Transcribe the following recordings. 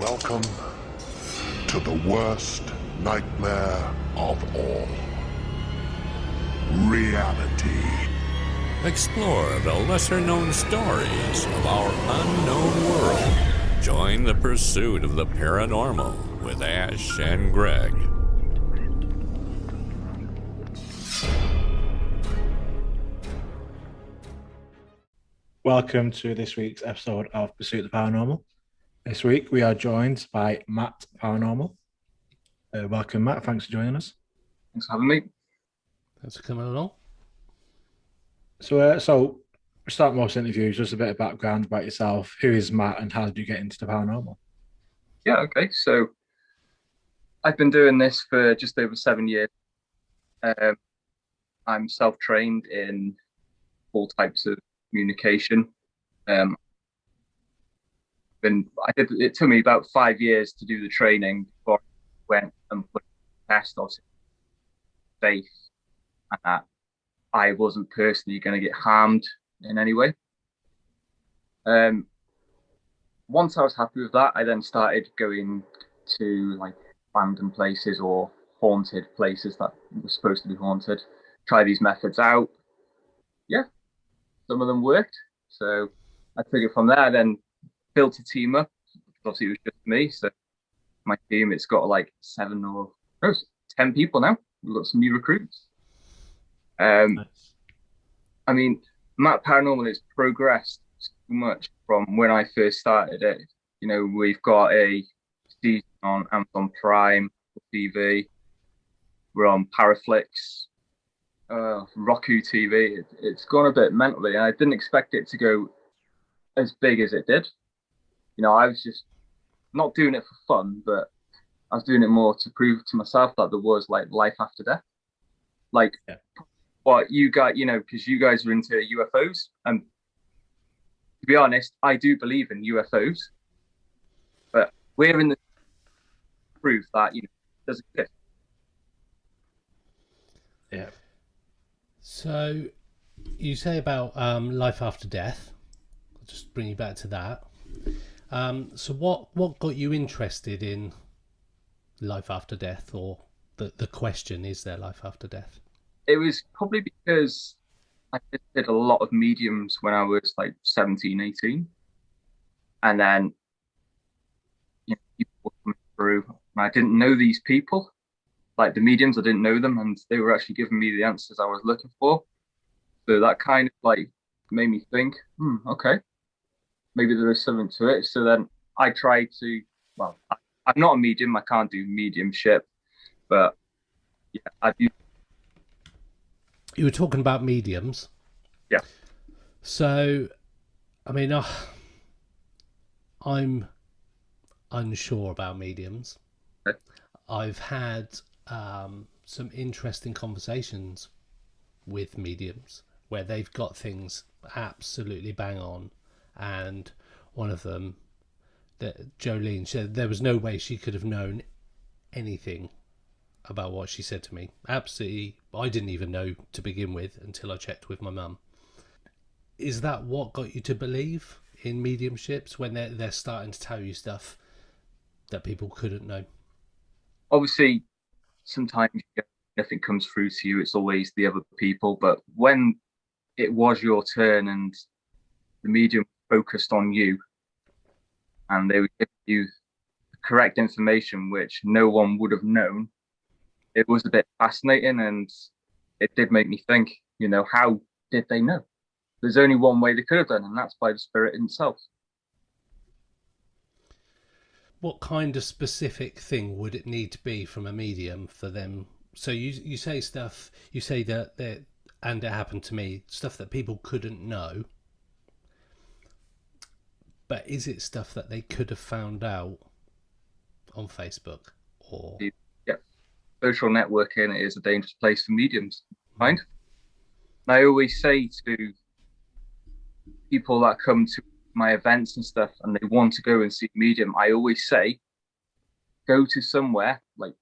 Welcome to the worst nightmare of all. Reality. Explore the lesser-known stories of our unknown world. Join the pursuit of the paranormal with Ash and Greg. Welcome to this week's episode of Pursuit of the Paranormal. This week we are joined by Matt Paranormal. Welcome, Matt. Thanks for joining us. Thanks for having me. Thanks for coming along. So we start most interviews, just a bit of background about yourself. Who is Matt and how did you get into the paranormal? Yeah, okay. So I've been doing this for just over 7 years. I'm self-trained in all types of communication. It took me about 5 years to do the training before I went and put the test of safe and that I wasn't personally going to get harmed in any way. Once I was happy with that, I then started going to like random places or haunted places that were supposed to be haunted. Try these methods out. Yeah, some of them worked. So I took it from there. I then built a team up. Obviously, it was just me. So my team, it's got like 10 people now. We've got some new recruits. Nice. I mean, Matt Paranormal has progressed so much from when I first started it. You know, we've got a season on Amazon Prime TV. We're on Paraflix, Roku TV. It's gone a bit mentally, and I didn't expect it to go as big as it did. You know, I was just not doing it for fun, but I was doing it more to prove to myself that there was like life after death. Like, yeah. What you got, you know, because you guys are into UFOs, and to be honest, I do believe in UFOs, but we're in the proof that, you know, it doesn't exist. Yeah. So you say about life after death. I'll just bring you back to that. So what got you interested in life after death, or the question, is there life after death? It was probably because I did a lot of mediums when I was like 17, 18. And then, you know, people were coming through, and I didn't know these people. Like the mediums, I didn't know them, and they were actually giving me the answers I was looking for. So that kind of like made me think, okay, maybe there is something to it. So then I tried to, well, I'm not a medium, I can't do mediumship, but yeah, I do. You were talking about mediums. Yeah. So, I mean, I'm unsure about mediums. Okay. I've had some interesting conversations with mediums where they've got things absolutely bang on, and one of them, that Jolene, said there was no way she could have known anything about what she said to me. Absolutely, I didn't even know to begin with until I checked with my mum. Is that what got you to believe in mediumships, when they're starting to tell you stuff that people couldn't know? Obviously, sometimes nothing comes through to you, it's always the other people. But when it was your turn and the medium focused on you, and they would give you the correct information which no one would have known, it was a bit fascinating, and it did make me think, you know, how did they know? There's only one way they could have done, and that's by the spirit itself. What kind of specific thing would it need to be from a medium for them? So you say stuff, you say that and it happened to me, stuff that people couldn't know. But is it stuff that they could have found out on Facebook? Or yeah, social networking is a dangerous place for mediums, right? And I always say to people that come to my events and stuff and they want to go and see medium, I always say, go to somewhere, like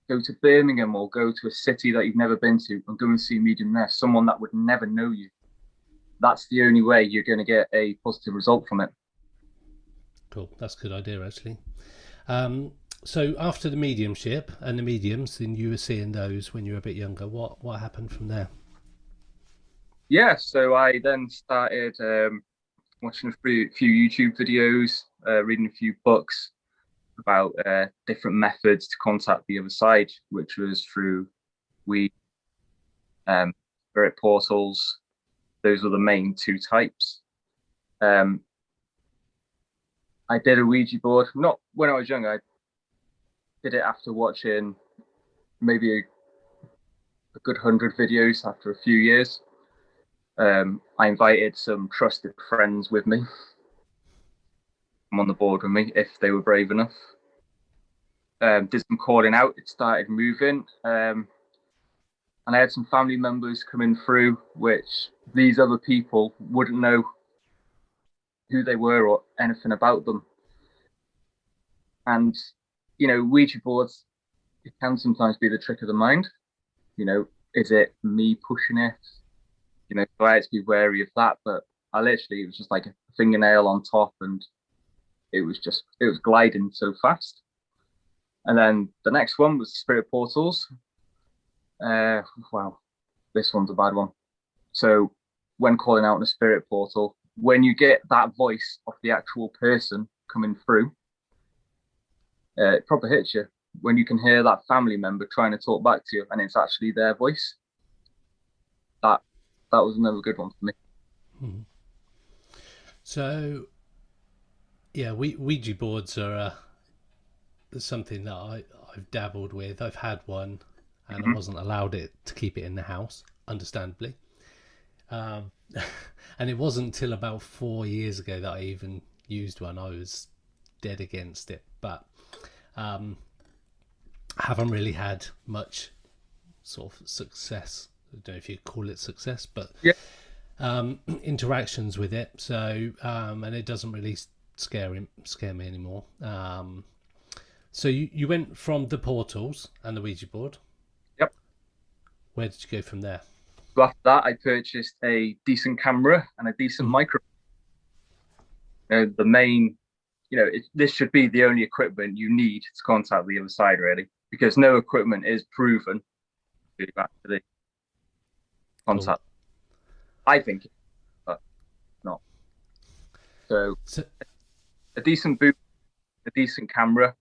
go to Birmingham or go to a city that you've never been to and go and see medium there, someone that would never know you. That's the only way you're going to get a positive result from it. Cool. That's a good idea, actually. So after the mediumship and the mediums, and you were seeing those when you were a bit younger, what happened from there? Yeah, so I then started watching few YouTube videos, reading a few books about different methods to contact the other side, which was through we spirit portals. Those were the main two types. I did a Ouija board, not when I was young. I did it after watching maybe a good 100 videos after a few years. I invited some trusted friends with me. I'm on the board with me if they were brave enough. Did some calling out. It started moving. And I had some family members coming through, which these other people wouldn't know who they were or anything about them. And, Ouija boards, it can sometimes be the trick of the mind. Is it me pushing it? So I had to be wary of that. But it was just like a fingernail on top, and it was gliding so fast. And then the next one was spirit portals. Wow, this one's a bad one. So when calling out in a spirit portal, when you get that voice of the actual person coming through, it probably hits you when you can hear that family member trying to talk back to you, and it's actually their voice. That was another good one for me. So, yeah, Ouija boards are something that I've dabbled with. I've had one, and I wasn't allowed to keep it in the house, understandably. And it wasn't until about 4 years ago that I even used one. I was dead against it, but haven't really had much sort of success. I don't know if you call it success, but yeah. Interactions with it. So and it doesn't really scare me anymore. So you went from the portals and the Ouija board. Yep. Where did you go from there? So after that, I purchased a decent camera and a decent microphone. The main, this should be the only equipment you need to contact the other side, really, because no equipment is proven to actually contact. Cool. I think, but not. So a decent boot, a decent camera.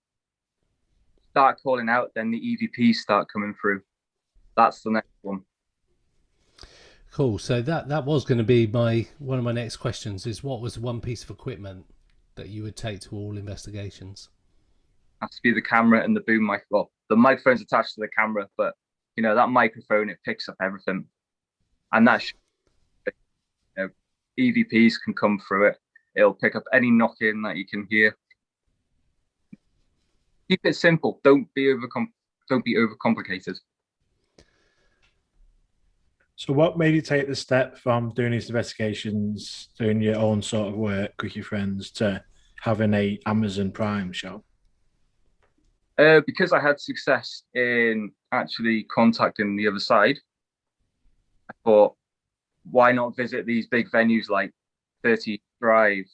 Start calling out, then the EVPs start coming through. That's the next one. Cool. So that was going to be one of my next questions, is what was one piece of equipment that you would take to all investigations? Has to be the camera and the boom mic. Well, the microphone's attached to the camera, but that microphone, it picks up everything, and EVPs can come through it. It'll pick up any knocking that you can hear. Keep it simple. Don't be overcomplicated. So what made you take the step from doing these investigations, doing your own sort of work with your friends, to having a Amazon Prime show? Because I had success in actually contacting the other side, I thought, why not visit these big venues like 30 Drive?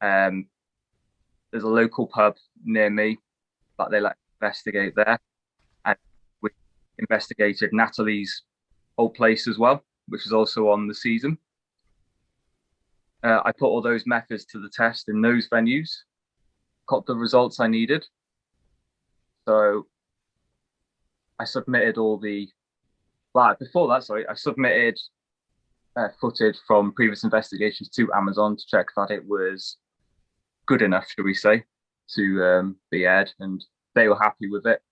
There's a local pub near me that they investigate there. And we investigated Natalie's old place as well, which is also on the season. I put all those methods to the test in those venues, got the results I needed. So I submitted I submitted footage from previous investigations to Amazon to check that it was good enough, should we say, to be aired, and they were happy with it.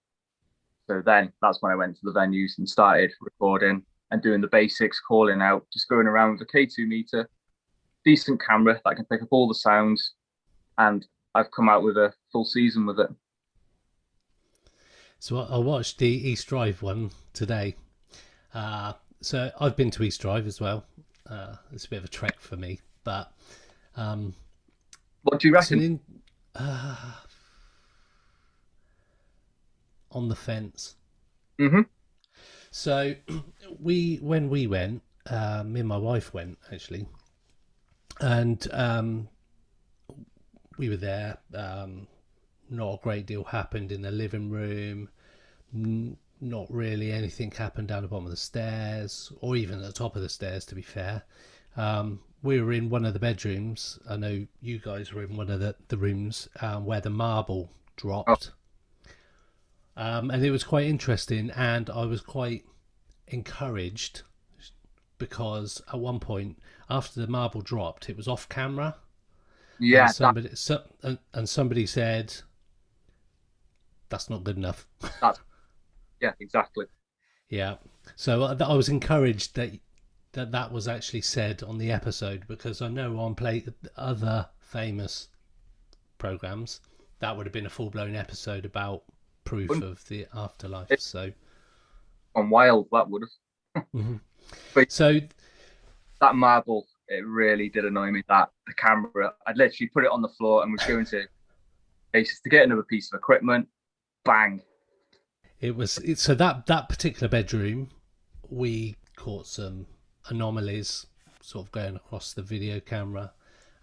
So then that's when I went to the venues and started recording and doing the basics, calling out, just going around with a K2 meter, decent camera that can pick up all the sounds, and I've come out with a full season with it. So I watched the East Drive one today. So I've been to East Drive as well. It's a bit of a trek for me, but what do you reckon? On the fence. Mm-hmm. So when we went, me and my wife went actually, and we were there. Not a great deal happened in the living room. Not really anything happened down the bottom of the stairs, or even at the top of the stairs, to be fair. We were in one of the bedrooms. I know you guys were in one of the rooms where the marble dropped. And it was quite interesting, and I was quite encouraged because at one point, after the marble dropped, it was off camera. Yeah, And somebody said, that's not good enough. yeah, exactly. Yeah. So I was encouraged that was actually said on the episode, because I know on other famous programs that would have been a full-blown episode about proof of the afterlife. So on wild, that would have. mm-hmm. But So that marble, it really did annoy me. That the camera, I'd literally put it on the floor and was going to places to get another piece of equipment. Bang. So that particular bedroom, we caught some anomalies sort of going across the video camera,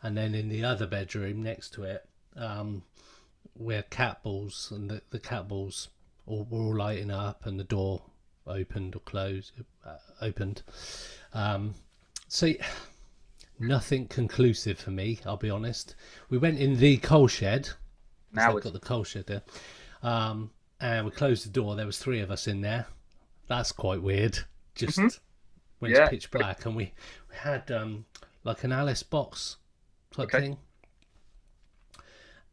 and then in the other bedroom next to it, where cat balls, and the cat balls were all lighting up, and the door opened or closed, so nothing conclusive for me, I'll be honest. We went in the coal shed. Now we've got the coal shed there, and we closed the door. There was 3 of us in there. That's quite weird. Just when it's pitch black, and we had like an Alice box type thing,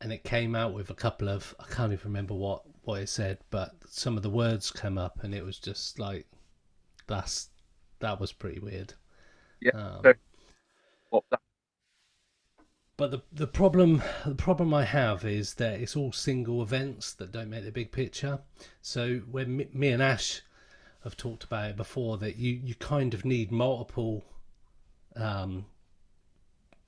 and it came out with a couple of, I can't even remember what it said, but some of the words came up, and it was just like, that was pretty weird. But the problem I have is that it's all single events that don't make the big picture. So when me and Ash have talked about it before, that you kind of need multiple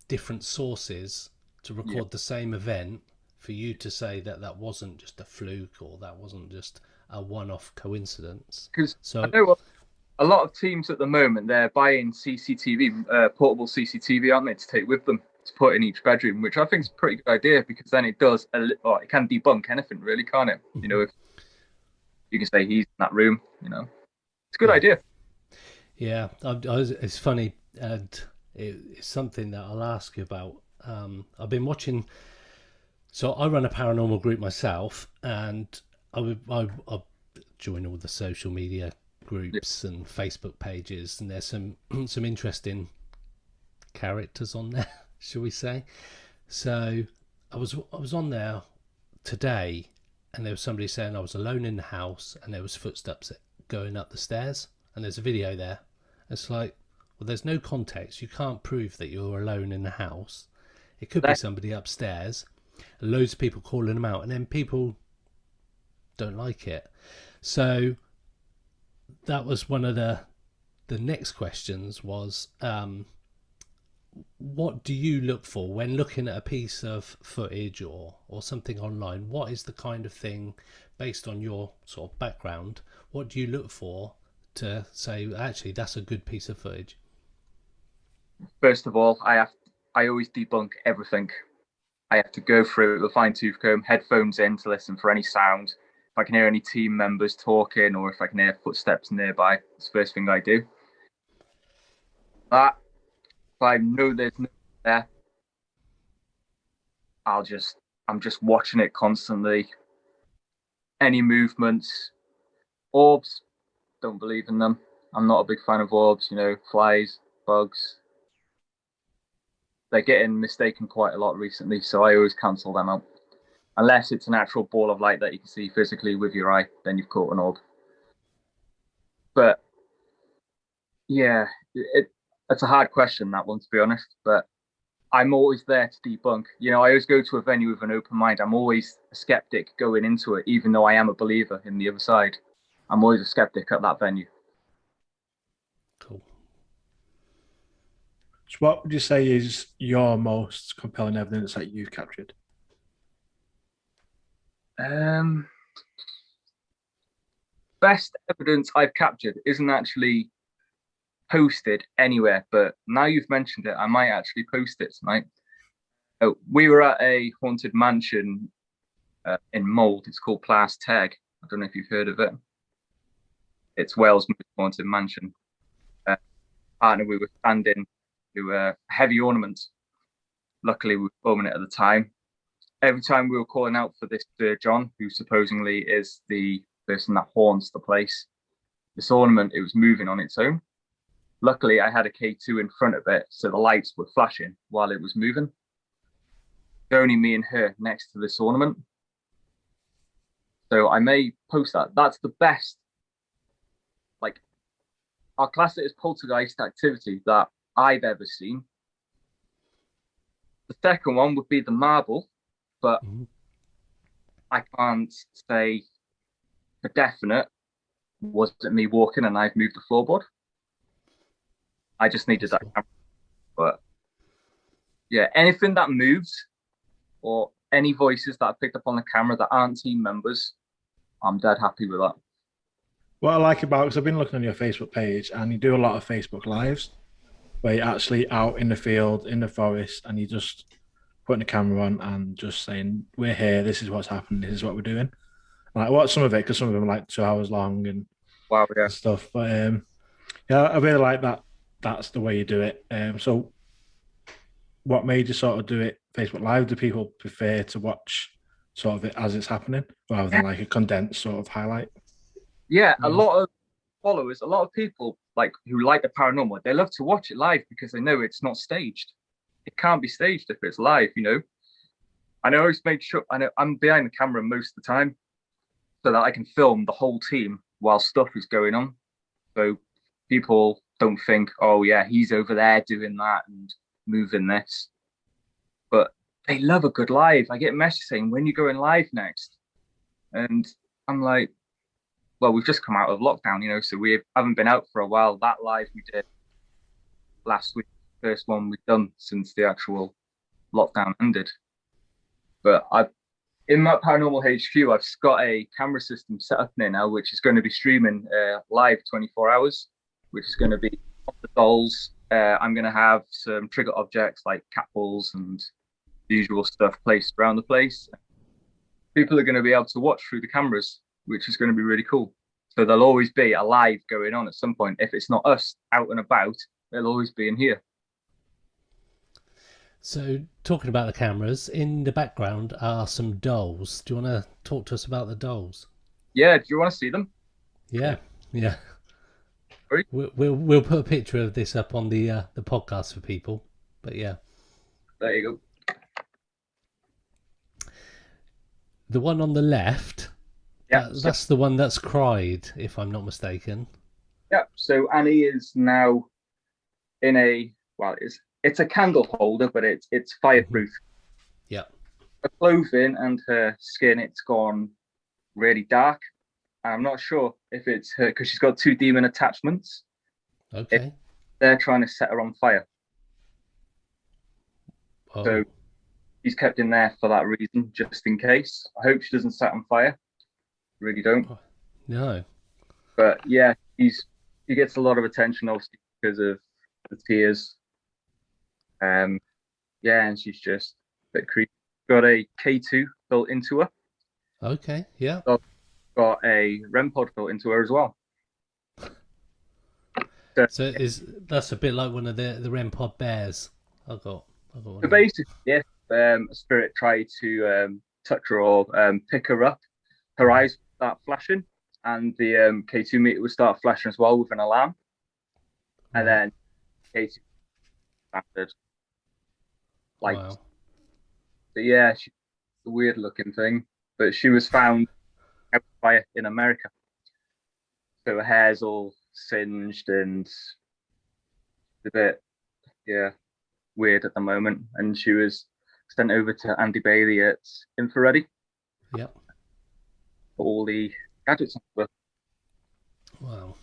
different sources to record the same event for you to say that wasn't just a fluke, or that wasn't just a one-off coincidence. Because I know a lot of teams at the moment, they're buying CCTV, portable CCTV, aren't they, to take with them to put in each bedroom, which I think is a pretty good idea, because then it can debunk anything, really, can't it? You know, if you can say he's in that room, you know, it's a good idea. Yeah, it's funny, and it's something that I'll ask you about. I've been watching. So I run a paranormal group myself, and I join all the social media groups and Facebook pages, and there's some interesting characters on there, shall we say. So I was on there today, and there was somebody saying I was alone in the house, and there was footsteps going up the stairs, and there's a video there. It's like, well, there's no context. You can't prove that you're alone in the house. It could be somebody upstairs. Loads of people calling them out, and then people don't like it. So that was one of the next questions was, what do you look for when looking at a piece of footage or something online? What is the kind of thing, based on your sort of background, what do you look for to say, actually, that's a good piece of footage? First of all, I always debunk everything. I have to go through it with a fine-tooth comb, headphones in to listen for any sound. If I can hear any team members talking, or if I can hear footsteps nearby, it's the first thing I do. If I know there's no there, I'm just watching it constantly. Any movements, orbs, don't believe in them. I'm not a big fan of orbs, you know, flies, bugs. They're getting mistaken quite a lot recently, so I always cancel them out. Unless it's an actual ball of light that you can see physically with your eye, then you've caught an orb. But yeah, it's a hard question, that one, to be honest. But I'm always there to debunk. You know, I always go to a venue with an open mind. I'm always a skeptic going into it, even though I am a believer in the other side. I'm always a skeptic at that venue. Cool. So what would you say is your most compelling evidence that you've captured? Best evidence I've captured isn't actually posted anywhere, but now you've mentioned it, I might actually post it tonight. We were at a haunted mansion in Mold. It's called Plas Teg. I don't know if you've heard of it. It's Wales' most haunted mansion. Partner, we were standing to a heavy ornament. Luckily, we were filming it at the time. Every time we were calling out for this Sir John, who supposedly is the person that haunts the place, this ornament, it was moving on its own. Luckily, I had a K2 in front of it, so the lights were flashing while it was moving. It's only me and her next to this ornament. So I may post that. That's the best. Like, I'll class it as poltergeist activity that I've ever seen. The second one would be the marble, but I can't say for definite was it me walking and I've moved the floorboard. I just needed that camera. But yeah, anything that moves or any voices that I picked up on the camera that aren't team members, I'm dead happy with that. What I like about, because I've been looking on your Facebook page and you do a lot of Facebook Lives where you're actually out in the field, in the forest, and you just putting the camera on and just saying, we're here, this is what's happening, this is what we're doing. Like, watch some of it, because some of them are like 2 hours long and Wow, yeah. stuff. But yeah, I really like that. That's the way you do it. So what made you sort of do it Facebook Live? Do people prefer to watch sort of it as it's happening rather than like a condensed sort of highlight? Yeah, a lot of followers, a lot of people like who like the paranormal, they love to watch it live because they know it's not staged. It can't be staged if it's live, you know. And I always make sure I'm behind the camera most of the time so that I can film the whole team while stuff is going on. So people don't think, oh yeah, he's over there doing that and moving this. But they love a good live. I get messages saying, when you going live next? And I'm like, well, we've just come out of lockdown, you know, so we haven't been out for a while. That live we did last week, first one we've done since the actual lockdown ended. But in Matt Paranormal HQ, I've got a camera system set up now, which is going to be streaming live 24 hours, which is going to be off the dolls. I'm going to have some trigger objects like cat balls and the usual stuff placed around the place. People are going to be able to watch through the cameras, which is going to be really cool. So there'll always be a live going on at some point. If it's not us out and about, it'll always be in here. So talking about the cameras, in the background are some dolls. Do you want to talk to us about the dolls? Yeah, do you want to see them? Yeah. Sorry? We'll put a picture of this up on the podcast for people. But yeah. There you go. The one on the left, Yeah, that's the one that's cried, if I'm not mistaken. Yeah, so Annie is now in it's a candle holder, but it's fireproof. Yeah. Her clothing and her skin, it's gone really dark. And I'm not sure if it's her, because she's got 2 demon attachments. Okay. They're trying to set her on fire. Oh. So she's kept in there for that reason, just in case. I hope she doesn't set on fire. Really don't. No. But yeah, she gets a lot of attention, obviously, because of the tears. Yeah, and she's just a bit creepy. Got a K2 built into her. Okay, yeah. Got a REM pod built into her as well. So that's a bit like one of the REM pod bears. I've got one. So basically, if a spirit tried to touch her or pick her up, her eyes would start flashing, and the K2 meter would start flashing as well with an alarm. And then K2 started. Like, wow. So yeah, she's a weird looking thing, but she was found out of fire in America. So her hair's all singed and a bit, weird at the moment. And she was sent over to Andy Bailey at Infrared. Yep. For all the gadgets and stuff. Wow.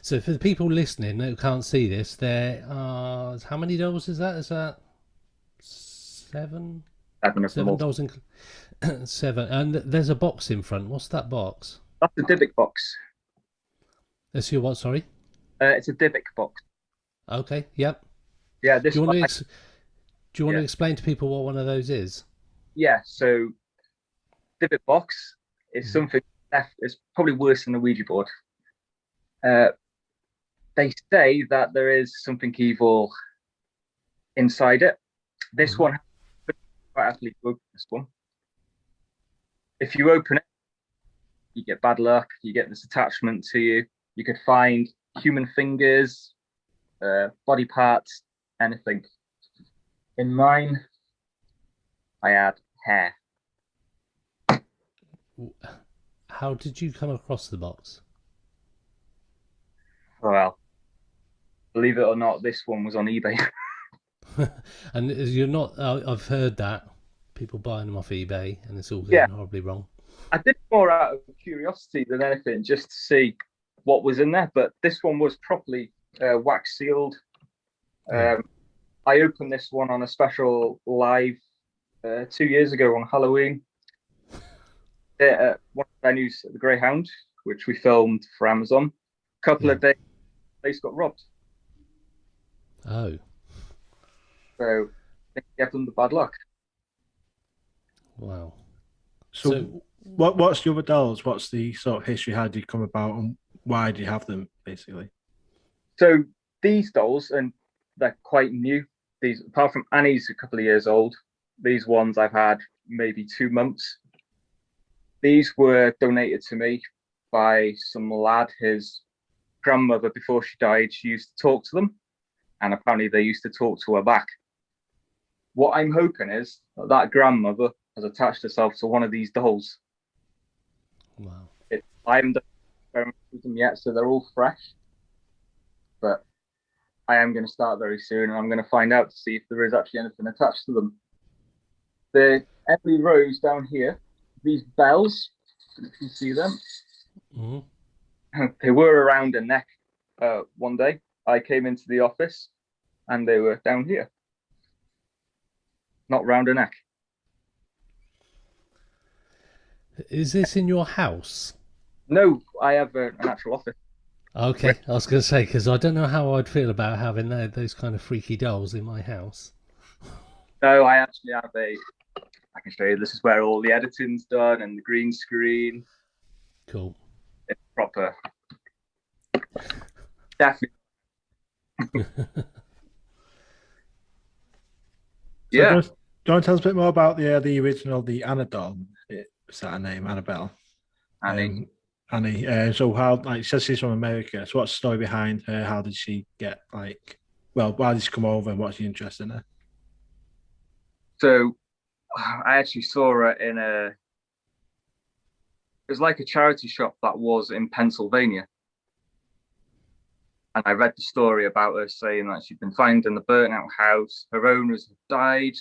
So for the people listening who can't see this, there are, how many dolls is that? Is that 7? 7 dolls in 7. And there's a box in front. What's that box? That's a Dybbuk box. That's your what, sorry? It's a Dybbuk box. Okay, yep. Yeah, this do you want Do you want to Yeah. explain to people what one of those is? Yeah, so Divot box is something that is probably worse than a Ouija board. Uh, they say that there is something evil inside it. This one, quite happily open this one. If you open it, you get bad luck. You get this attachment to you. You could find human fingers, body parts, anything. In mine, I had hair. How did you come across the box? Well, believe it or not, this one was on eBay. And you're not. I've heard that people buying them off eBay, and it's all Yeah, going horribly wrong. I did it more out of curiosity than anything, just to see what was in there. But this one was properly wax sealed. I opened this one on a special live 2 years ago on Halloween at one of the venues at the Greyhound, which we filmed for Amazon. A couple of days, the place got robbed. Oh, So they gave them the bad luck. wow. So what's the other dolls? What's the sort of history? How did you come about, and why do you have them, basically? So these dolls, and they're quite new. These, apart from Annie's a couple of years old, these ones I've had maybe 2 months. These were donated to me by some lad. His grandmother, before she died, she used to talk to them, and apparently they used to talk to her back. What I'm hoping is that grandmother has attached herself to one of these dolls. Wow. I haven't done experiments with them yet, so they're all fresh. But I am going to start very soon, and I'm going to find out to see if there is actually anything attached to them. The Emily Rose down here, these bells, if you see them, they were around her neck one day. I came into the office, and they were down here, not round her neck. Is this in your house? No, I have an actual office. Okay, I was going to say, because I don't know how I'd feel about having those kind of freaky dolls in my house. No, I actually have I can show you, this is where all the editing's done and the green screen. Cool. It's proper. Definitely. Yeah. So do you want to tell us a bit more about the original, the Anna doll? Is that her name, Annabelle? Annie. Annie. So how, like, she says she's from America. So what's the story behind her? How did she get, like, well, why did she come over, and what's the interest in her? So I actually saw her in it was like a charity shop that was in Pennsylvania. And I read the story about her saying that she'd been found in the burnt out house. Her owners had died.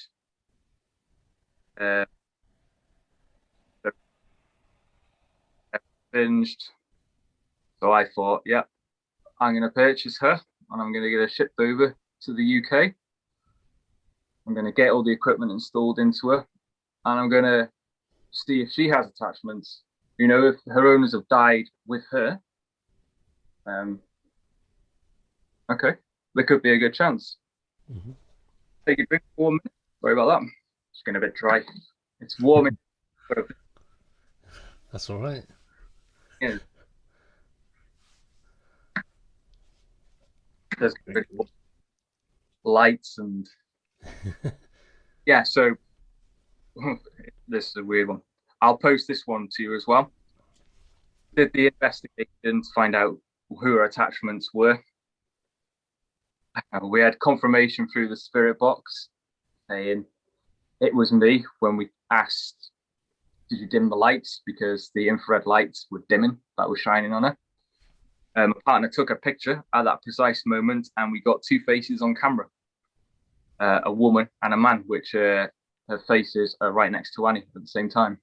Binged. So I thought, yeah, I'm going to purchase her and I'm going to get her shipped over to the UK. I'm going to get all the equipment installed into her, and I'm going to see if she has attachments. You know, if her owners have died with her, okay, there could be a good chance. Take a drink for 1 minute. Sorry about that. It's getting a bit dry. It's warming. That's all right. Yeah. There's lights and yeah, so this is a weird one. I'll post this one to you as well. Did the investigation to find out who her attachments were. We had confirmation through the spirit box saying it was me when we asked, did you dim the lights? Because the infrared lights were dimming that was shining on her. My partner took a picture at that precise moment, and we got two faces on camera, a woman and a man, which her faces are right next to Annie at the same time.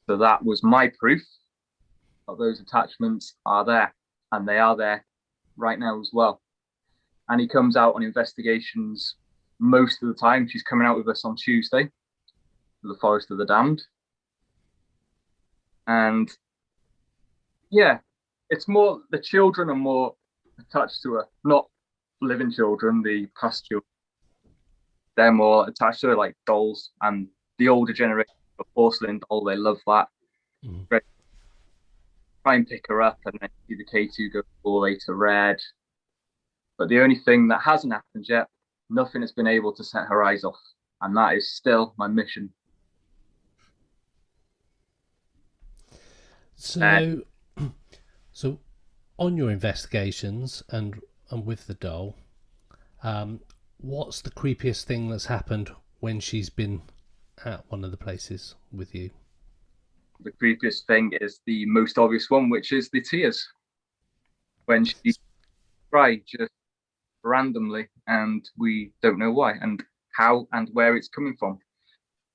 So that was my proof that those attachments are there, and they are there right now as well. Annie comes out on investigations most of the time. She's coming out with us on Tuesday for the Forest of the Damned. And yeah, it's more, the children are more attached to her, not living children, the past children. them all attached to her, like dolls. And the older generation of porcelain doll, they love that. Mhm. Try and pick her up, and then see the K2 go all the way to red. But the only thing that hasn't happened yet, nothing has been able to set her eyes off. And that is still my mission. So, so on your investigations and with the doll, what's the creepiest thing that's happened when she's been at one of the places with you? The creepiest thing is the most obvious one, which is the tears. When she cried just randomly, and we don't know why and how and where it's coming from.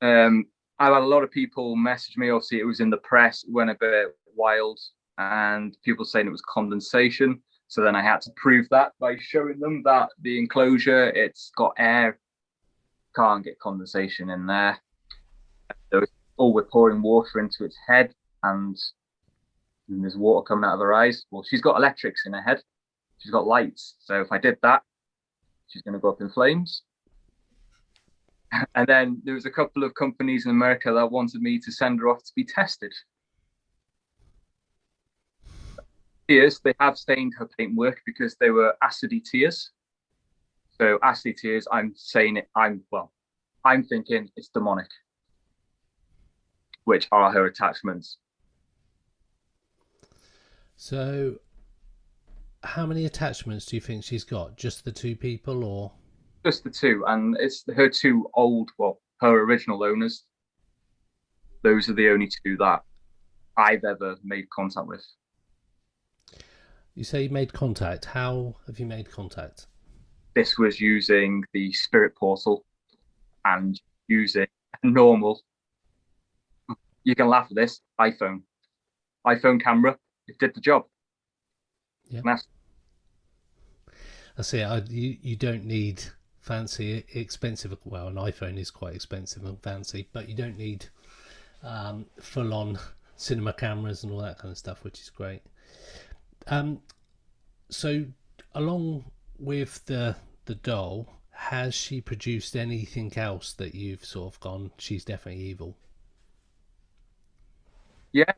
I've had a lot of people message me. Obviously, it was in the press, went a bit wild, and people saying it was condensation. So then I had to prove that by showing them that the enclosure, it's got air, can't get condensation in there. So we're pouring water into its head, and there's water coming out of her eyes. Well, she's got electrics in her head. She's got lights. So if I did that, she's going to go up in flames. And then there was a couple of companies in America that wanted me to send her off to be tested. Tears, they have stained her paintwork because they were acidy tears. So acidy tears, I'm thinking it's demonic, which are her attachments. So, how many attachments do you think she's got? Just the two people, or? Just the two, and it's her two her original owners. Those are the only two that I've ever made contact with. You say you made contact. How have you made contact? This was using the spirit portal and using a normal, you can laugh at this, iPhone camera. It did the job. Yeah. I see. You don't need fancy, expensive. Well, an iPhone is quite expensive and fancy, but you don't need full-on cinema cameras and all that kind of stuff, which is great. So, along with the doll, has she produced anything else that you've sort of gone, she's definitely evil? Yeah.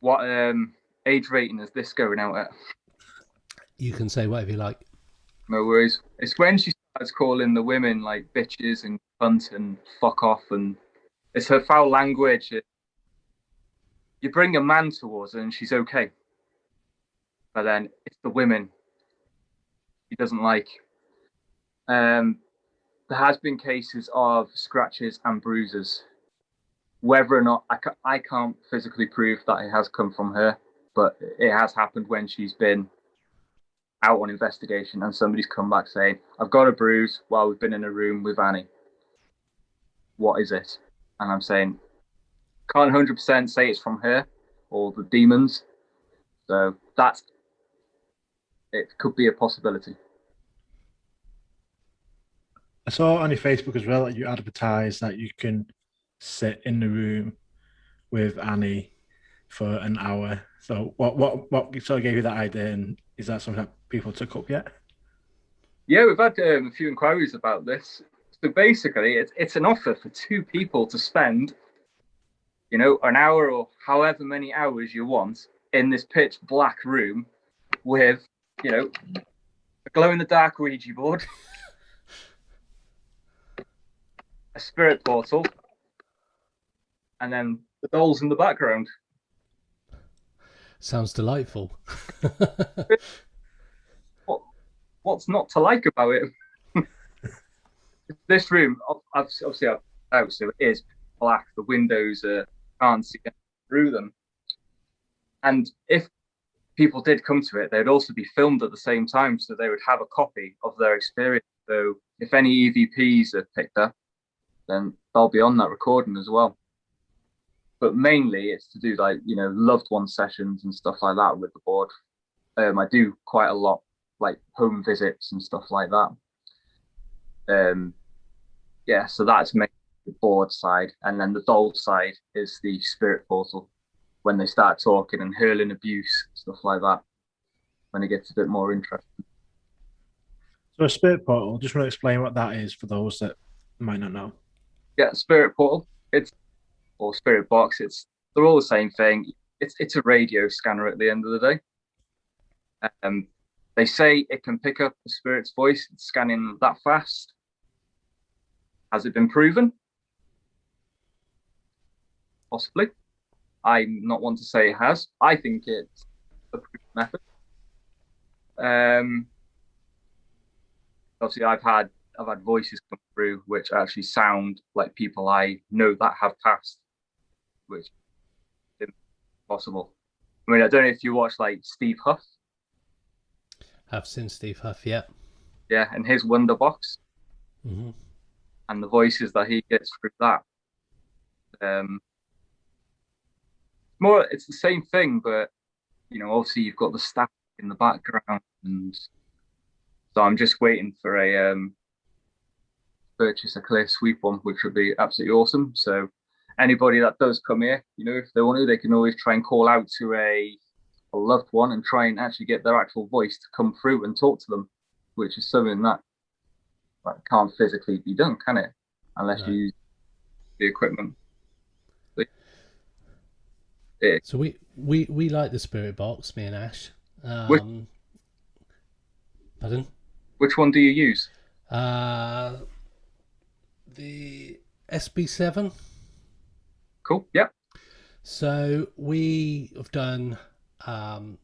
What age rating is this going out at? You can say whatever you like. No worries. It's when she starts calling the women like bitches and cunt and fuck off, and it's her foul language. You bring a man towards her and she's okay, but then it's the women she doesn't like. There has been cases of scratches and bruises. Whether or not I can't physically prove that it has come from her, but it has happened when she's been out on investigation and somebody's come back saying, I've got a bruise while we've been in a room with Annie. What is it? And I'm saying, can't 100% say it's from her or the demons. So it could be a possibility. I saw on your Facebook as well that you advertise that you can sit in the room with Annie for an hour. So what sort of gave you that idea, and is that something that people took up yet? Yeah, we've had a few inquiries about this. So basically, it's an offer for two people to spend, an hour or however many hours you want in this pitch black room with, a glow in the dark Ouija board, a spirit portal, and then the dolls in the background. Sounds delightful. What's not to like about it? This room, obviously, so it is black. The windows can't see through them. And if people did come to it, they'd also be filmed at the same time, so they would have a copy of their experience. So if any EVPs are picked up, then they'll be on that recording as well. But mainly it's to do loved one sessions and stuff like that with the board. I do quite a lot, like home visits and stuff like that. So that's mainly the board side, and then the doll side is the spirit portal. When they start talking and hurling abuse, stuff like that, when it gets a bit more interesting. So a spirit portal, just want to explain what that is for those that might not know. Yeah, spirit portal. It's or spirit box. They're all the same thing. It's a radio scanner at the end of the day. They say it can pick up the spirit's voice. It's scanning that fast. Has it been proven? Possibly. I'm not one to say it has. I think it's a proven method. Obviously, I've had voices come through which actually sound like people I know that have passed, which isn't possible. I mean, I don't know if you watch like Steve Huff. Have seen Steve Huff, yeah. Yeah, and his Wonder Box Mm-hmm. and the voices that he gets through that. It's the same thing, but obviously you've got the staff in the background, and so I'm just waiting for a purchase a clear sweep one, which would be absolutely awesome. So anybody that does come here, if they want to, they can always try and call out to a loved one and try and actually get their actual voice to come through and talk to them, which is something that can't physically be done, can it? Unless you use the equipment. So we like the spirit box, me and Ash. Pardon? Which one do you use? The SB7. Cool. Yeah. So we have done.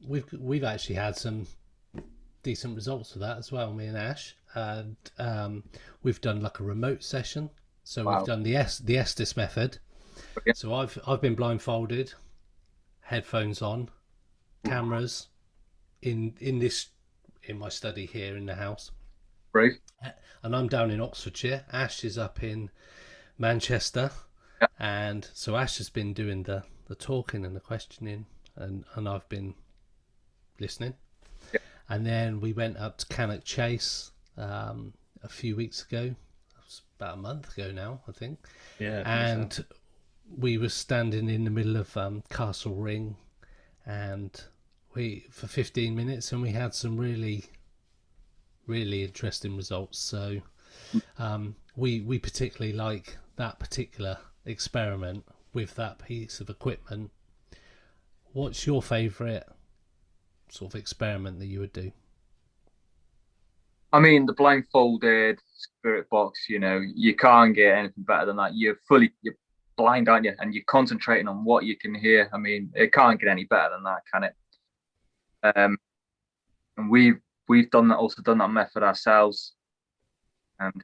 We've actually had some decent results with that as well, me and Ash. And we've done like a remote session. So we've done the Estes method. Okay. So I've been blindfolded, headphones on, cameras in my study here in the house. Right. And I'm down in Oxfordshire. Ash is up in Manchester. Yeah. And so Ash has been doing the talking and the questioning, and I've been listening. Yeah. And then we went up to Cannock Chase a few weeks ago. It was about a month ago now, I think. Yeah. And we were standing in the middle of Castle Ring, and for 15 minutes, and we had some really, really interesting results. So we particularly like that particular experiment with that piece of equipment. What's your favourite sort of experiment that you would do? I mean, the blindfolded spirit box, you can't get anything better than that. You're blind, aren't you? And you're concentrating on what you can hear. I mean, it can't get any better than that, can it? And we've done that method ourselves, and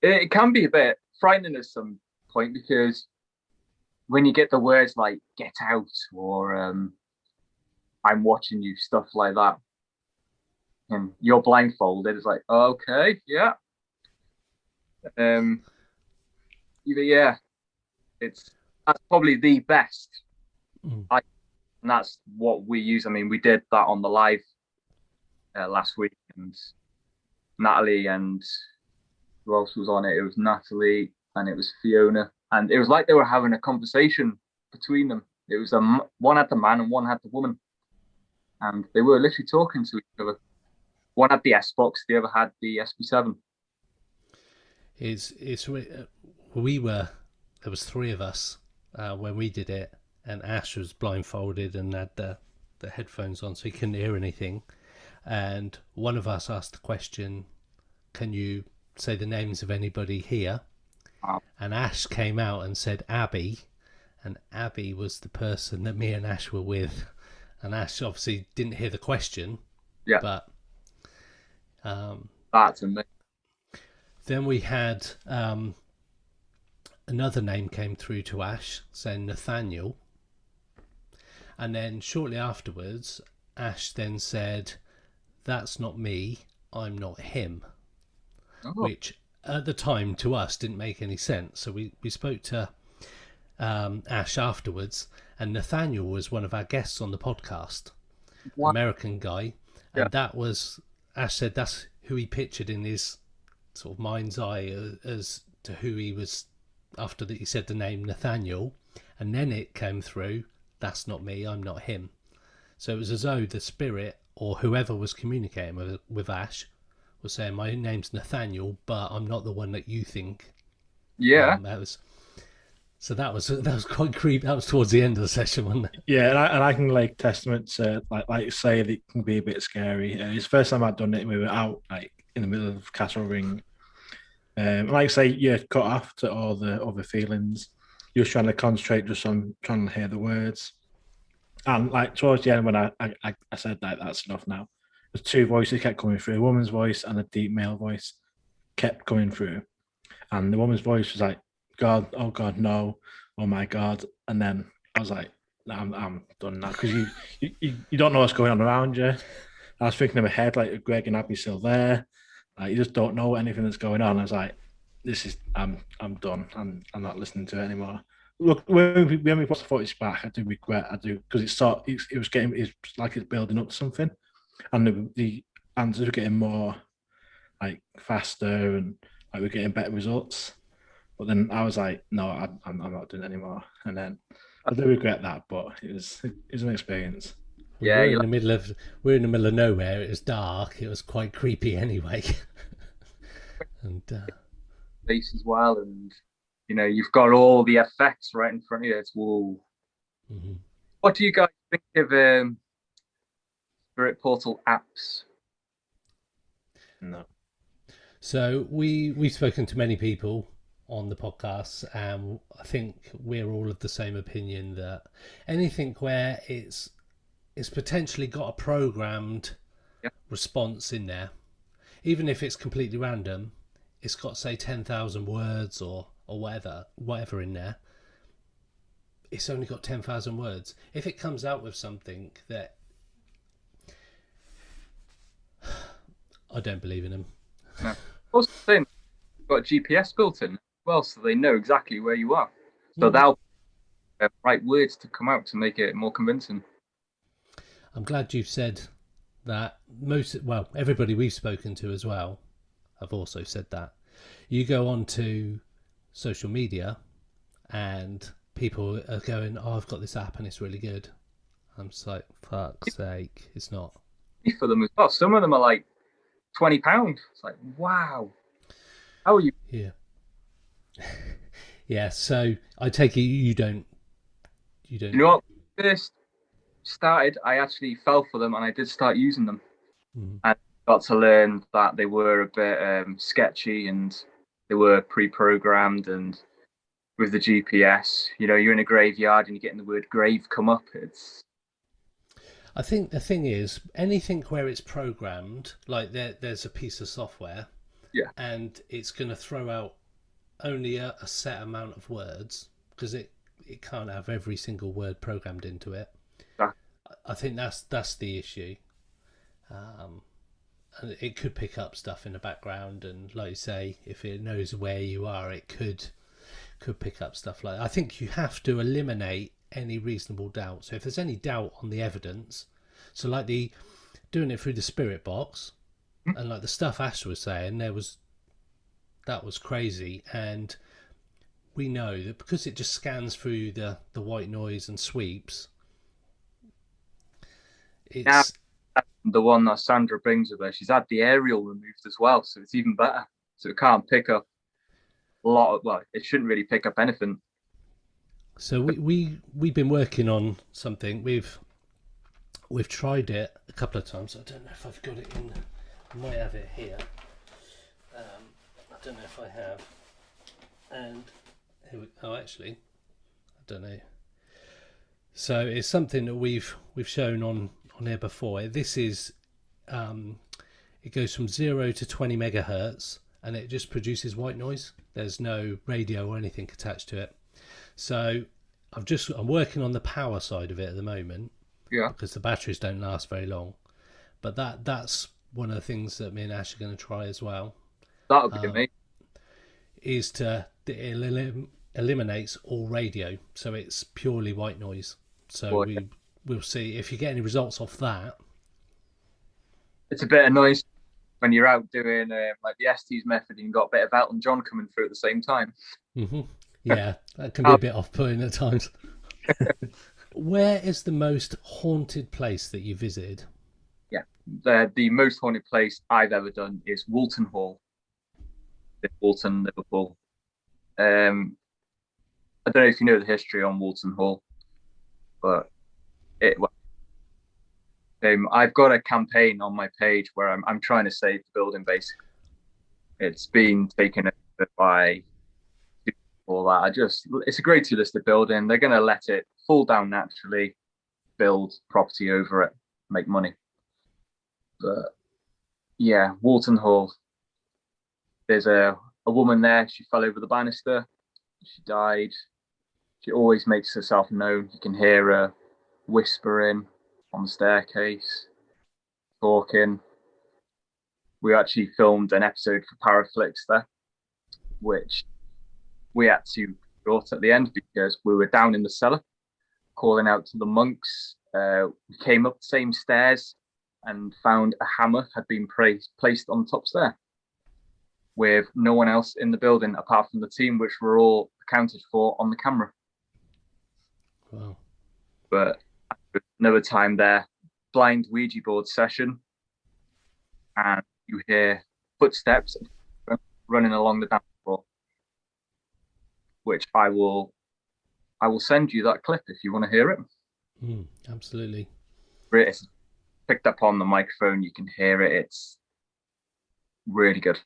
it can be a bit frightening at some point, because when you get the words like "get out" or "I'm watching you," stuff like that, and you're blindfolded, it's like, okay, yeah. Yeah, that's probably the best. And that's what we use. I mean, we did that on the live last week, and Natalie, and who else was on it? It was Natalie and it was Fiona, and it was like they were having a conversation between them. It was one had the man and one had the woman, and they were literally talking to each other. One had the S box, the other had the SB7. There was three of us when we did it, and Ash was blindfolded and had the headphones on, so he couldn't hear anything. And one of us asked the question, "Can you say the names of anybody here?" And Ash came out and said Abby, and Abby was the person that me and Ash were with. And Ash obviously didn't hear the question. Yeah. But that's amazing. Then we had another name came through to Ash saying Nathaniel. And then shortly afterwards, Ash then said, "That's not me, I'm not him." Which at the time to us didn't make any sense. So we spoke to Ash afterwards, and Nathaniel was one of our guests on the podcast. American guy. And that was, Ash said that's who he pictured in his sort of mind's eye as to who he was after that he said the name Nathaniel. And then it came through, "That's not me, I'm not him." So it was as though the spirit or whoever was communicating with Ash was saying, my name's Nathaniel, but I'm not the one that you think. Yeah. That was quite creepy. That was towards the end of the session, wasn't it? Yeah, and I can like testament to like say that it can be a bit scary. It's the first time I'd done it. We were out like in the middle of Castle Ring. Like I say, you're cut off to all the other feelings. You're just trying to concentrate just on trying to hear the words. And like towards the end, when I said like that's enough now, the two voices kept coming through. A woman's voice and a deep male voice kept coming through. And the woman's voice was like, God, oh God, no, oh my God. And then I was like, I'm done now, because you don't know what's going on around you. I was thinking in my head, like, Greg and Abby still there. Like, you just don't know anything that's going on. I was like, I'm done. I'm not listening to it anymore. Look, when we watched the footage back, I do regret, because it's like it's building up to something, and the answers were getting more like faster, and like we're getting better results. But then I was like, no, I'm not doing it anymore. And then I do regret that, but it was an experience. Yeah, we're in the middle of nowhere. It was dark. It was quite creepy anyway. And place as well, and you've got all the effects right in front of you. It's whoa. Mm-hmm. What do you guys think of Spirit Portal apps? No. So we've spoken to many people on the podcast, and I think we're all of the same opinion that anything where it's potentially got a programmed response in there, even if it's completely random, it's got, say, 10,000 words or whatever in there. It's only got 10,000 words. If it comes out with something that I don't believe in them. No. Also, then got GPS built in as well, so they know exactly where you are. So they'll have right words to come out to make it more convincing. I'm glad you've said that. Everybody we've spoken to as well have also said that. You go on to social media and people are going, oh, I've got this app and it's really good. I'm just like, fuck's sake, it's not. For them as well. Some of them are like £20. It's like, wow. How are you? Yeah. Yeah, so I take it you don't. You know what? First started, I actually fell for them and I did start using them. Mm-hmm. And got to learn that they were a bit sketchy and they were pre-programmed, and with the GPS, you're in a graveyard and you're getting the word grave come up. I think the thing is, anything where it's programmed, like there's a piece of software, and it's going to throw out only a set amount of words, because it can't have every single word programmed into it. I think that's the issue. And it could pick up stuff in the background, and like you say, if it knows where you are, it could pick up stuff like that. I think you have to eliminate any reasonable doubt. So if there's any doubt on the evidence, so like doing it through the spirit box, and like the stuff Ash was saying, that was crazy. And we know that because it just scans through the white noise and sweeps, it's the one that Sandra brings with her. She's had the aerial removed as well, so it's even better. So it can't pick up it shouldn't really pick up anything. So we've been working on something. We've tried it a couple of times. I don't know if I've got it in. I might have it here. I don't know if I have. And actually, I don't know. So it's something that we've shown on here before. This is it goes from 0 to 20 megahertz, and it just produces white noise. There's no radio or anything attached to it. So I'm working on the power side of it at the moment. Yeah. Because the batteries don't last very long. But that's one of the things that me and Ash are going to try as well. That would be amazing. Is it eliminates all radio, so it's purely white noise. So we'll see if you get any results off that. It's a bit of noise when you're out doing like the Estes method, and you've got a bit of Elton John coming through at the same time. Mm-hmm. Yeah, that can be a bit off-putting at times. Where is the most haunted place that you visited? The most haunted place I've ever done is Woolton Hall in Woolton, Liverpool. I don't know if you know the history on Woolton Hall, but it. I've got a campaign on my page where I'm trying to save the building. Basically, it's been taken over by all that. It's a grade 2 listed building. They're going to let it fall down naturally, build property over it, make money. But yeah, Woolton Hall. There's a woman there. She fell over the banister. She died. She always makes herself known. You can hear her whispering on the staircase, talking. We actually filmed an episode for Paraflix there, which we had to short at the end because we were down in the cellar calling out to the monks. We came up the same stairs and found a hammer had been placed on the top stair with no one else in the building apart from the team, which were all accounted for on the camera. Wow. But another time there, blind Ouija board session, and you hear footsteps running along the dance floor, which I will send you that clip if you want to hear it. Absolutely. It's picked up on the microphone. You can hear it. It's really good.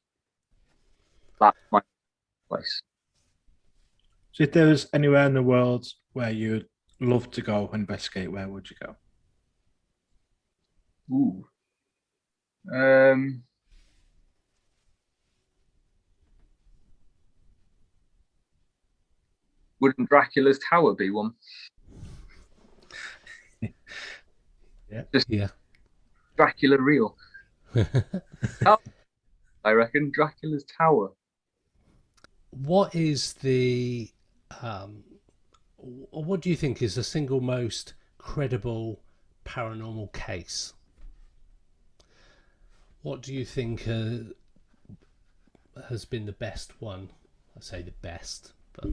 That's my place. So if there was anywhere in the world where you'd love to go investigate, where would you go? Ooh. Wouldn't Dracula's Tower be one? Yeah. Dracula real. I reckon Dracula's Tower. What is the what do you think is the single most credible paranormal case? What do you think has been the best one? I say the best, but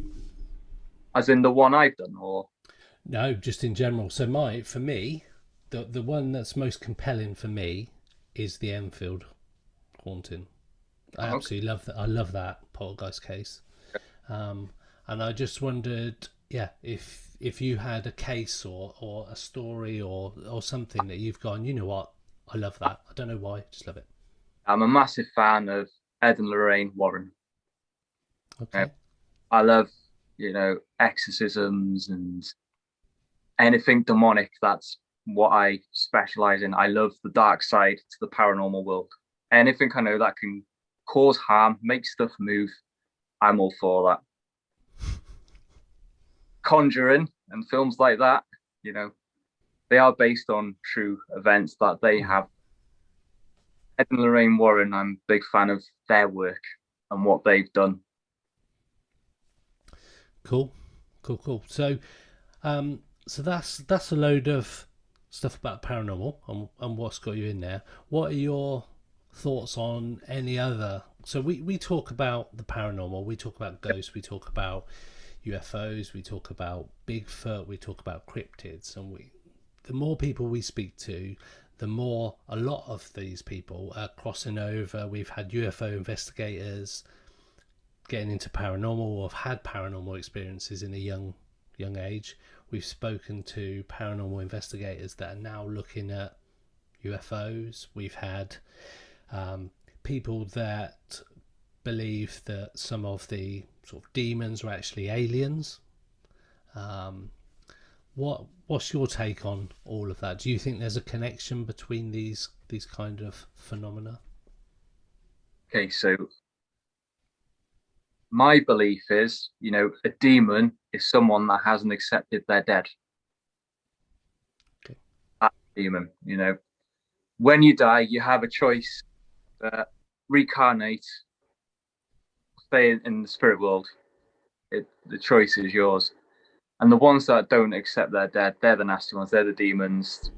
As in the one I've done, or no, just in general. So for me, the one that's most compelling for me is the Enfield Haunting. I absolutely love that. I love that poltergeist case, and I just wondered, if you had a case or a story or something that you've gone, you know what, I love that. I don't know why, just love it. I'm a massive fan of Ed and Lorraine Warren. Okay. I love, exorcisms and anything demonic. That's what I specialize in. I love the dark side to the paranormal world. Anything I know that can cause harm, make stuff move, I'm all for that. Conjuring and films like that, they are based on true events that they have. Ed and Lorraine Warren, I'm a big fan of their work and what they've done. Cool. So that's a load of stuff about paranormal and what's got you in there. What are your thoughts on any other? So we talk about the paranormal, we talk about ghosts, we talk about UFOs, we talk about Bigfoot, we talk about cryptids, and the more people we speak to, the more a lot of these people are crossing over. We've had UFO investigators getting into paranormal or have had paranormal experiences in a young age. We've spoken to paranormal investigators that are now looking at UFOs. We've had people that believe that some of the sort of demons are actually aliens. What's your take on all of that? Do you think there's a connection between these kind of phenomena? Okay, so my belief is, a demon is someone that hasn't accepted they're dead. Okay. That's a demon, When you die, you have a choice: reincarnate, stay in the spirit world. The choice is yours. And the ones that don't accept they're dead, they're the nasty ones. They're the demons.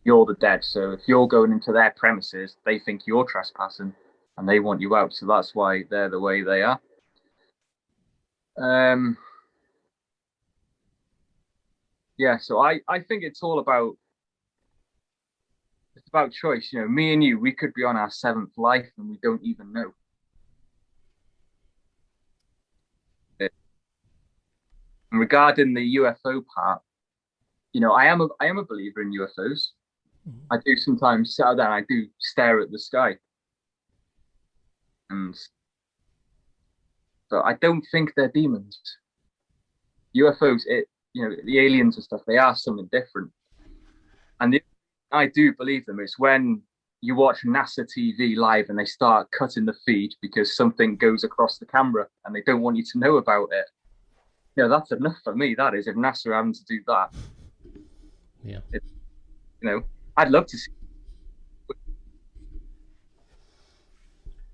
You're the dead. So if you're going into their premises, they think you're trespassing and they want you out. So that's why they're the way they are. So I think it's all about it's about choice. You know, me and you, we could be on our seventh life and we don't even know it. And regarding the UFO part, you know, I am a believer in UFOs. I do sometimes sit down, I do stare at the sky, and so I don't think they're demons. UFOs, you know, the aliens and stuff, they are something different. And I do believe them. It's when you watch NASA TV live and they start cutting the feed because something goes across the camera and they don't want you to know about it. You know, that's enough for me. That is, if NASA are having to do that, Yeah. You know, I'd love to see.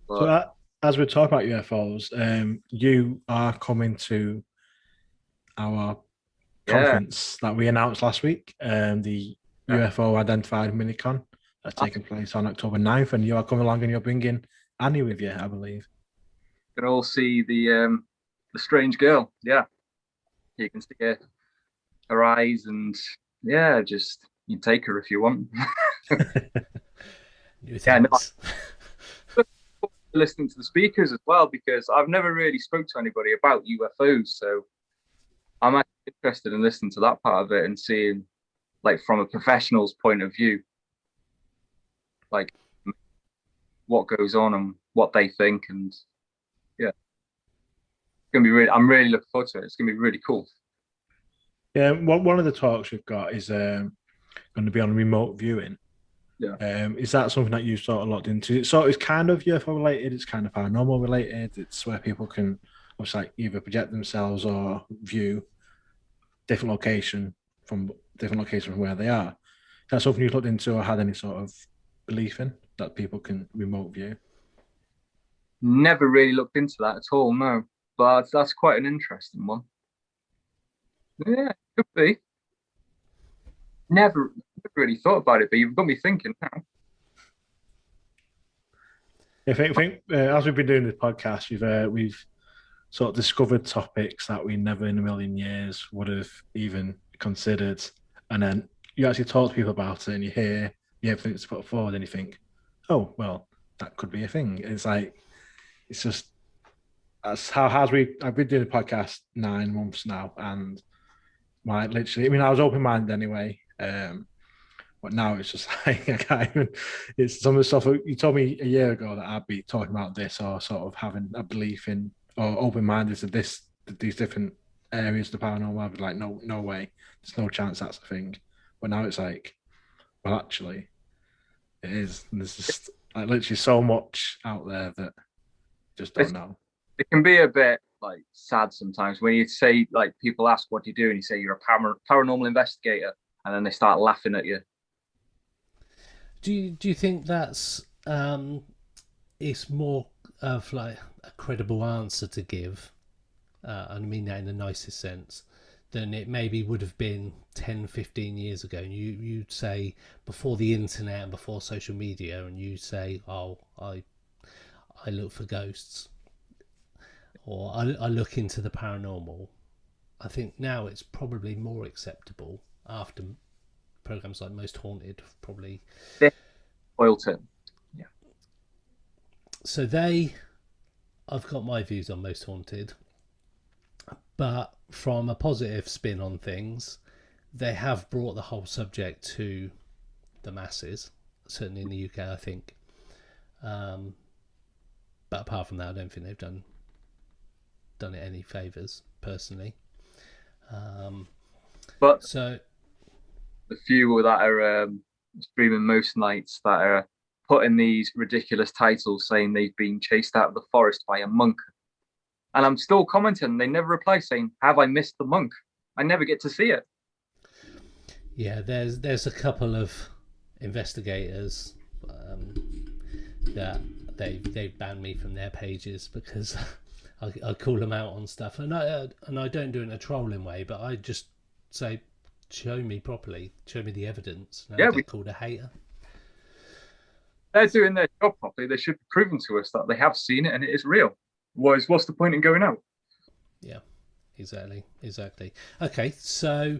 But, So, as we talk about UFOs, you are coming to our yeah, conference that we announced last week, the UFO Identified Minicon that's taking place on October 9th, and you are coming along and you're bringing Annie with you, I believe. you can all see the strange girl. Yeah, you can see her eyes, and yeah, just you take her if you want. Yeah, no, listening to the speakers as well because I've never really spoke to anybody about UFOs, so I'm actually interested in listening to that part of it and seeing, like, from a professional's point of view, like what goes on and what they think, and yeah, it's gonna be really. I'm really looking forward to it. It's gonna be really cool. Yeah, one of the talks we've got is going to be on remote viewing. Yeah. Is that something that you sort of looked into? So it's kind of UFO related, it's kind of paranormal related. It's where people can like either project themselves or view different location from where they are. Is that something you looked into or had any sort of belief in that people can remote view? Never really looked into that at all, no. But that's quite an interesting one. Yeah, could be. Never really thought about it, but you've got me thinking now. I think as we've been doing this podcast, we've sort of discovered topics that we never in a million years would have even considered, and then you actually talk to people about it, and you hear the evidence put forward, and you think, oh well, that could be a thing. It's like it's just that's how I've been doing the podcast 9 months now, and literally, I mean, I was open minded anyway. But now it's just like I can't even. It's some of the stuff you told me a year ago that I'd be talking about this or sort of having a belief in or open minded to these different areas of the paranormal. I'd be like, no way. There's no chance that's a thing. But now it's like, well, actually, it is. And there's just like literally so much out there that just don't know. It can be a bit like sad sometimes when you say, like, people ask what you do and you say you're a paranormal investigator, and then they start laughing at you. Do you think that's it's more of like a credible answer to give, and I mean that in the nicest sense, than it maybe would have been 10, 15 years ago? And you'd say before the internet and before social media, and you say, oh, I look for ghosts, or I look into the paranormal. I think now it's probably more acceptable after programs like Most Haunted, probably. Oilton. Yeah. So I've got my views on Most Haunted, but from a positive spin on things, they have brought the whole subject to the masses, certainly in the UK, I think. But apart from that, I don't think they've done it any favours, personally. But so the few that are streaming most nights that are putting these ridiculous titles saying they've been chased out of the forest by a monk. And I'm still commenting. They never reply saying, have I missed the monk? I never get to see it. Yeah, there's a couple of investigators that they banned me from their pages because I call them out on stuff, and I don't do it in a trolling way, but I just say, show me properly, show me the evidence. Now I get called a hater. They're doing their job properly. They should be proving to us that they have seen it and it is real. What's the point in going out? Yeah, exactly. Okay, so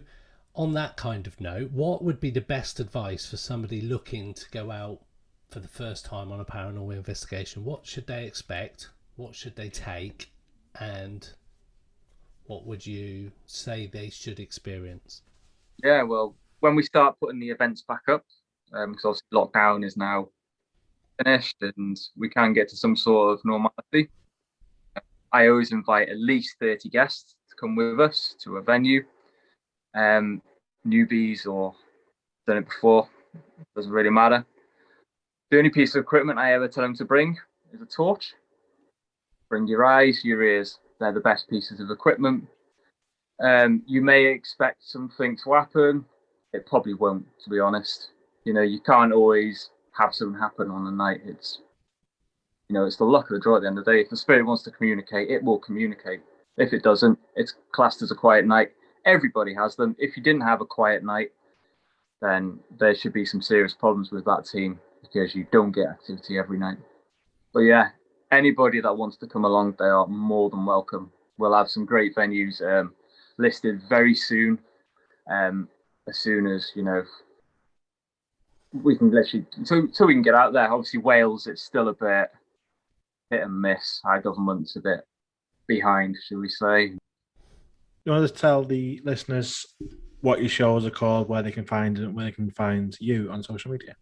on that kind of note, what would be the best advice for somebody looking to go out for the first time on a paranormal investigation? What should they expect? What should they take? And what would you say they should experience? Yeah, well, when we start putting the events back up, because obviously lockdown is now finished and we can get to some sort of normality, I always invite at least 30 guests to come with us to a venue. Newbies or done it before, doesn't really matter. The only piece of equipment I ever tell them to bring is a torch. Bring your eyes, your ears. They're the best pieces of equipment. You may expect something to happen. It probably won't, to be honest. You know, you can't always have something happen on a night. It's, you know, it's the luck of the draw at the end of the day. If the spirit wants to communicate, it will communicate. If it doesn't, it's classed as a quiet night. Everybody has them. If you didn't have a quiet night, then there should be some serious problems with that team, because you don't get activity every night. But yeah, anybody that wants to come along, they are more than welcome. We'll have some great venues listed very soon. As soon as, you know, we can literally, so we can get out there. Obviously, Wales, it's still a bit hit and miss. Our government's a bit behind, shall we say. You want to tell the listeners what your shows are called, where they can find it, where they can find you on social media?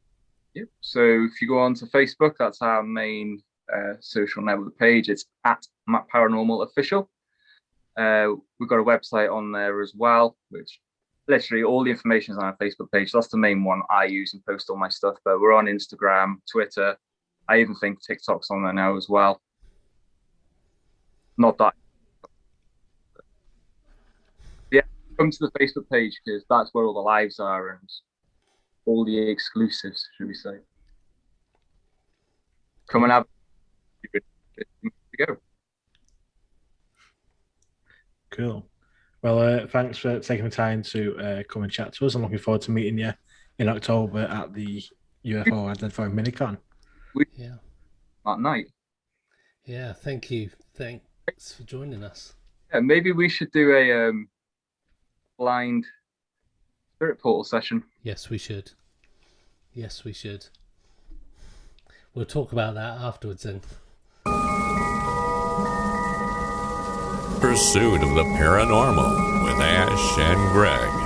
Yep. So if you go on to Facebook, that's our main social network page. It's at Matt Paranormal Official. We've got a website on there as well, which literally all the information is on our Facebook page. That's the main one I use and post all my stuff. But we're on Instagram, Twitter. I even think TikTok's on there now as well. Not that. Yeah, come to the Facebook page, because that's where all the lives are and all the exclusives, should we say. Come and have to go. Cool. Well, thanks for taking the time to come and chat to us. I'm looking forward to meeting you in October at the UFO Identifying Minicon. Yeah. At night. Yeah, thank you. Thanks for joining us. Yeah, maybe we should do a blind spirit portal session. Yes, we should. Yes, we should. We'll talk about that afterwards then. Pursuit of the Paranormal with Ash and Greg.